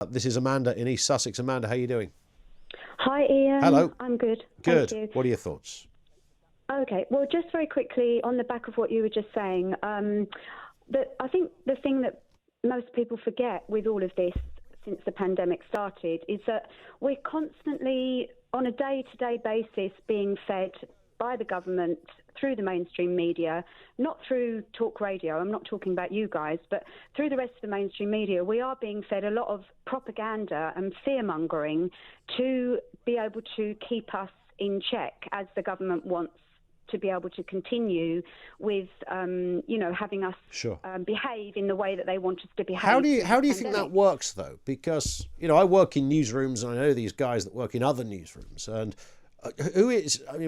This is Amanda in East Sussex. Amanda, how are you doing? Hi, Ian. Hello. I'm good. Thank Good. you. What are your thoughts? Okay. Well, just very quickly on the back of what you were just saying, I think the thing that most people forget with all of this since the pandemic started is that we're constantly, on a day-to-day basis, being fed by the government through the mainstream media, not through talk radio. I'm not talking about you guys, but through the rest of the mainstream media, we are being fed a lot of propaganda and fear-mongering to be able to keep us in check as the government wants to be able to continue with, having us Sure. behave in the way that they want us to behave. How do you think that works though? Because I work in newsrooms and I know these guys that work in other newsrooms, and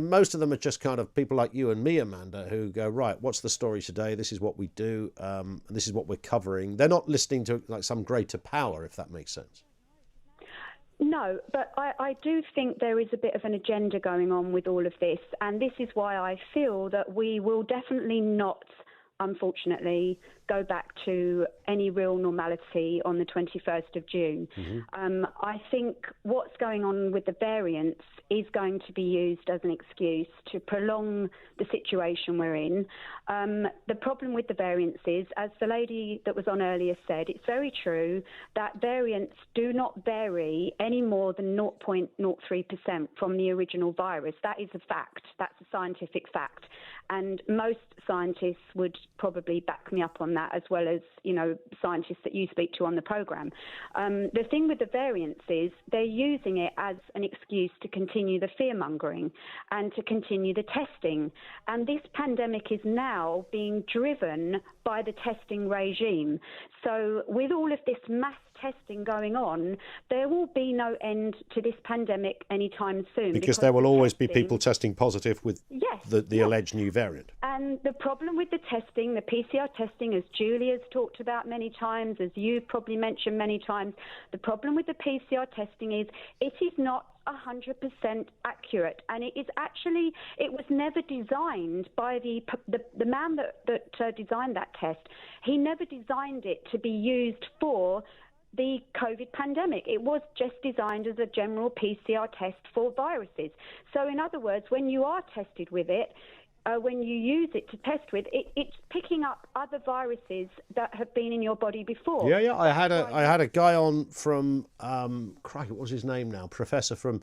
most of them are just kind of people like you and me, Amanda, who go, right, what's the story today? This is what we do. And this is what we're covering. They're not listening to like some greater power, if that makes sense. No, but I do think there is a bit of an agenda going on with all of this, and this is why I feel that we will definitely not, unfortunately, go back to any real normality on the 21st of June. I think what's going on with the variants is going to be used as an excuse to prolong the situation we're in. The problem with the variants is, as the lady that was on earlier said, it's very true that variants do not vary any more than 0.03% from the original virus. That is a fact. That's a scientific fact. And most scientists would probably back me up on that, as well as, scientists that you speak to on the programme. The thing with the variants is they're using it as an excuse to continue the fear-mongering and to continue the testing. And this pandemic is now being driven by the testing regime. So with all of this mass testing going on, there will be no end to this pandemic anytime soon. Because there will always be people testing positive with the alleged new variant. And the problem with the testing, the PCR testing, as Julie has talked about many times, as you've probably mentioned many times, the problem with the PCR testing is it is not 100% accurate, and it was never designed by the man that designed that test. He never designed it to be used for the COVID pandemic. It was just designed as a general PCR test for viruses. So in other words, when you are tested with it, when you use it to test with, it's picking up other viruses that have been in your body before. Yeah. I had a guy on from crikey, what was his name now? Professor from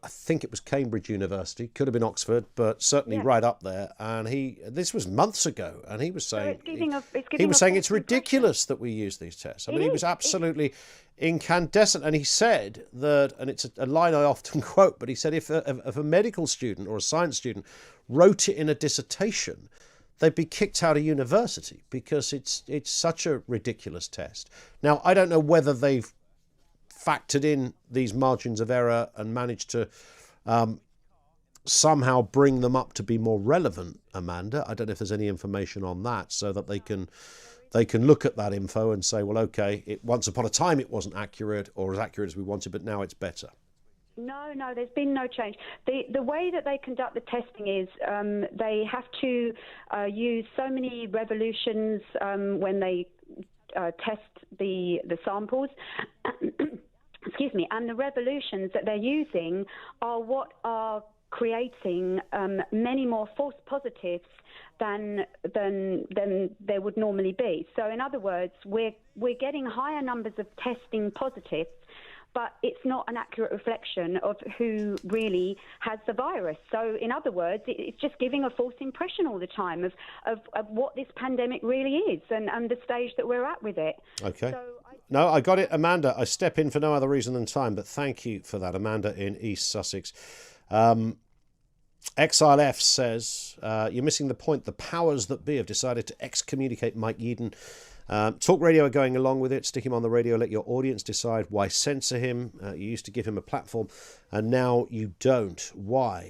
I think it was Cambridge University, could have been Oxford, but certainly right up there. And this was months ago, and he was saying it's ridiculous that we use these tests. I mean, he was absolutely incandescent, and he said that, and it's a line I often quote, but he said if a medical student or a science student wrote it in a dissertation, they'd be kicked out of university because it's such a ridiculous test. Now, I don't know whether they've factored in these margins of error and managed to somehow bring them up to be more relevant, Amanda. I don't know if there's any information on that, so that they can look at that info and say, well, okay, once upon a time it wasn't accurate or as accurate as we wanted, but now it's better. No, there's been no change. The way that they conduct the testing is they have to use so many revolutions when they test the samples. Excuse me, and the revolutions that they're using are what are creating many more false positives than there would normally be. So in other words, we're getting higher numbers of testing positives, but it's not an accurate reflection of who really has the virus. So in other words, it's just giving a false impression all the time of what this pandemic really is and the stage that we're at with it. Okay. No, I got it, Amanda. I step in for no other reason than time, but thank you for that, Amanda in East Sussex. Exile F says, you're missing the point. The powers that be have decided to excommunicate Mike Yeadon. Talk radio are going along with it. Stick him on the radio. Let your audience decide. Why censor him? You used to give him a platform, and now you don't. Why?